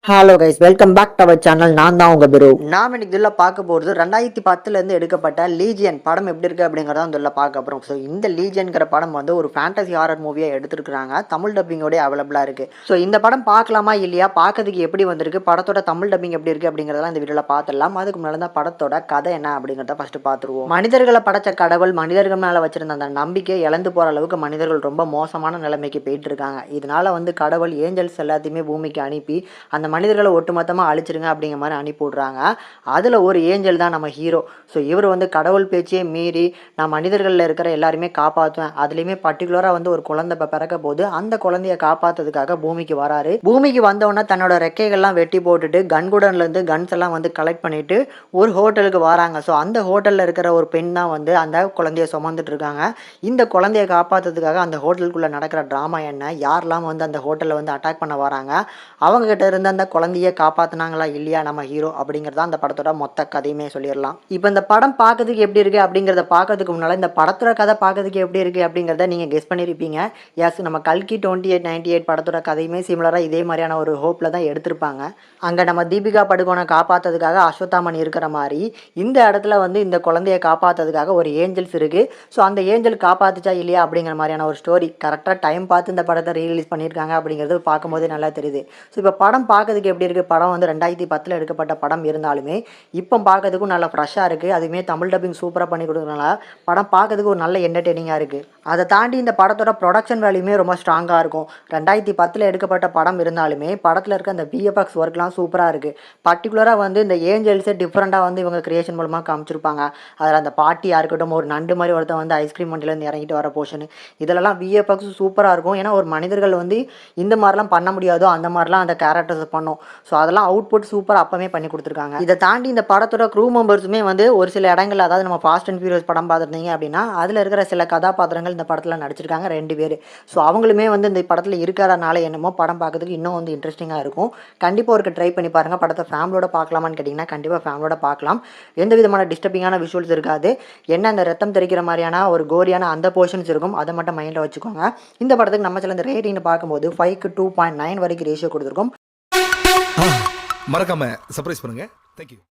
Hello guys, welcome back to our channel. நான் தான் உங்கள் குரு. நாம் இன்னைக்கு இதில் பார்க்க போகிறது 2010 எடுக்கப்பட்ட லீஜியன் படம் எப்படி இருக்குது அப்படிங்கிறத இதில் பார்க்க போகிறோம். ஸோ இந்த லீஜியன்கிற படம் வந்து ஒரு ஃபேண்டசி ஹாரர் மூவியாக எடுத்துருக்காங்க. தமிழ் டப்பிங்கோடய அவைலபிளாக இருக்குது. ஸோ இந்த படம் பார்க்கலாமா இல்லையா, பார்க்கறதுக்கு எப்படி வந்திருக்கு, படத்தோட தமிழ் டப்பிங் எப்படி இருக்குது அப்படிங்கிறதெல்லாம் இந்த வீடியோவில் பார்த்துடலாம். அதுக்கு முன்னாடி தான் படத்தோட கதை என்ன அப்படிங்கிறத ஃபஸ்ட்டு பார்த்துருவோம். மனிதர்களை படைச்ச கடவுள் மனிதர்கள் மேலே வச்சிருந்த அந்த நம்பிக்கை இழந்து போகிற அளவுக்கு மனிதர்கள் ரொம்ப மோசமான நிலைமைக்கு போயிட்டு இருக்காங்க. இதனால வந்து கடவுள் ஏஞ்சல்ஸ் எல்லாத்தையுமே பூமிக்கு அனுப்பி அந்த மனிதர்களை ஒட்டுமொத்தமாக அழிச்சிருங்க அப்படிங்கிற மாதிரி அனுப்பி விட்றாங்க. அதில் ஒரு ஏஞ்சல் தான் நம்ம ஹீரோ. ஸோ இவர் வந்து கடவுள் பேச்சையே மீறி நான் மனிதர்களில் இருக்கிற எல்லாருமே காப்பாற்றுவேன், அதுலேயுமே பர்டிகுலராக வந்து ஒரு குழந்தை பிறக்க போது அந்த குழந்தைய காப்பாற்றுறதுக்காக பூமிக்கு வராரு. பூமிக்கு வந்தோடனே தன்னோட ரெக்கைகள்லாம் வெட்டி போட்டுட்டு கன்குடன்லேருந்து கன்ஸ் எல்லாம் வந்து கலெக்ட் பண்ணிட்டு ஒரு ஹோட்டலுக்கு வராங்க. ஸோ அந்த ஹோட்டலில் இருக்கிற ஒரு பெண் தான் வந்து அந்த குழந்தைய சுமந்துட்டு இருக்காங்க. இந்த குழந்தைய காப்பாற்றுறதுக்காக அந்த ஹோட்டலுக்குள்ளே நடக்கிற ட்ராமா என்ன, யாரெல்லாம் வந்து அந்த ஹோட்டலில் வந்து அட்டாக் பண்ண வராங்க, அவங்க கிட்ட இருந்து அந்த குழந்தைய காப்பாற்றினாங்களா இல்லையா நம்ம ஹீரோ அப்படிங்கிறத அந்த படத்தோட மொத்த கதையுமே சொல்லிடலாம். இப்போ இந்த படம் பார்க்கறதுக்கு எப்படி இருக்குது அப்படிங்கிறத பார்க்கறதுக்கு முன்னால் இந்த படத்தோட கதை பார்க்கறதுக்கு எப்படி இருக்குது அப்படிங்கிறத நீங்கள் கெஸ் பண்ணியிருப்பீங்க. எஸ், நம்ம கல்கி 2898 படத்தோட கதையுமே சிமிலராக இதே மாதிரியான ஒரு ஹோப்பில் தான் எடுத்திருப்பாங்க. அங்கே நம்ம தீபிகா படுகோனை காப்பாற்றுறதுக்காக அஸ்வத்தாமன் இருக்கிற மாதிரி இந்த இடத்துல வந்து இந்த குழந்தைய காப்பாற்றுறதுக்காக ஒரு ஏஞ்சல்ஸ் இருக்குது. ஸோ அந்த ஏஞ்சல் காப்பாற்றுச்சா இல்லையா அப்படிங்கிற மாதிரியான ஒரு ஸ்டோரி கரெக்டாக டைம் பார்த்து இந்த படத்தை ரீரிலீஸ் பண்ணியிருக்காங்க அப்படிங்கிறது பார்க்கும்போதே நல்லா தெரியுது. ஸோ இப்போ படம் பார்க்கறதுக்கு எப்படி இருக்குது, படம் வந்து 2010 எடுக்கப்பட்ட படம் இருந்தாலுமே இப்போ பார்க்கறதுக்கும் நல்லா ஃப்ரெஷ்ஷாக இருக்குது. அதுவுமே தமிழ் டப்பிங் சூப்பராக பண்ணி கொடுக்குறதுனால படம் பார்க்கறதுக்கு ஒரு நல்ல என்டர்டெய்னிங்காக இருக்குது. அதை தாண்டி இந்த படத்தோட ப்ரொடக்ஷன் வேல்யூமே ரொம்ப ஸ்ட்ராங்காக இருக்கும். 2010 எடுக்கப்பட்ட படம் இருந்தாலுமே படத்தில் இருக்க அந்த விஎஃப்எக்ஸ் ஒர்க்லாம் சூப்பராக இருக்குது. பர்டிகுலராக வந்து இந்த ஏஞ்சல்ஸே டிஃப்ரெண்ட்டாக வந்து இவங்க கிரியேஷன் மூலமாக காமிச்சிருப்பாங்க. அதில் அந்த பாட்டியாக இருக்கட்டும், ஒரு நண்டு மாதிரி ஒருத்தன் வந்து ஐஸ்கிரீம் வண்டியிலேருந்து இறங்கிட்டு வர போர்ஷன், இதெல்லாம் விஎஃப்எக்ஸ் சூப்பராக இருக்கும். ஏன்னா ஒரு மனிதர்கள் வந்து இந்த மாதிரிலாம் பண்ண முடியாதோ அந்த மாதிரிலாம் அந்த கேரக்டர்ஸ் பண்ணும். ஸோ அதெல்லாம் அவுட்புட் சூப்பர் அப்பவே பண்ணி கொடுத்துருக்காங்க. இதை தாண்டி இந்த படத்தோட க்ரூ மெம்பர்ஸுமே வந்து ஒரு சில இடங்கள், அதாவது நம்ம ஃபாஸ்ட் அண்ட் ஃபியூரியஸ் படம் பார்த்துருந்தீங்க அப்படின்னா அதில் இருக்கிற சில கதாபாத்திரங்கள் இந்த படத்தில் நடிச்சிருக்காங்க 2 பேர். ஸோ அவங்களுமே வந்து இந்த படத்தில் இருக்கிறனால என்னமோ படம் பார்க்கறதுக்கு இன்னும் வந்து இன்ட்ரெஸ்டிங்காக இருக்கும். கண்டிப்பாக ஒரு ட்ரை பண்ணி பாருங்கள். படத்தை ஃபேமிலியோட பார்க்கலாமான்னு கேட்டிங்கன்னா கண்டிப்பாக ஃபேமிலியோட பார்க்கலாம். எந்த விதமான டிஸ்டர்பிங்கான விஷுவல்ஸ் இருக்காது. என்ன அந்த ரத்தம் தெரிக்கிற மாதிரியான ஒரு கோரியான அந்த போர்ஷன்ஸ் இருக்கும், அதை மட்டும் மைண்டில் வச்சுக்கோங்க. இந்த படத்துக்கு நம்ம சில இந்த ரேட்டிங்னு பார்க்கும்போது 5க்கு 2.9 வரைக்கும் ரேஷியோ கொடுத்துருக்கோம். மறக்காம சர்ப்ரைஸ் பண்ணுங்க. தேங்க்யூ.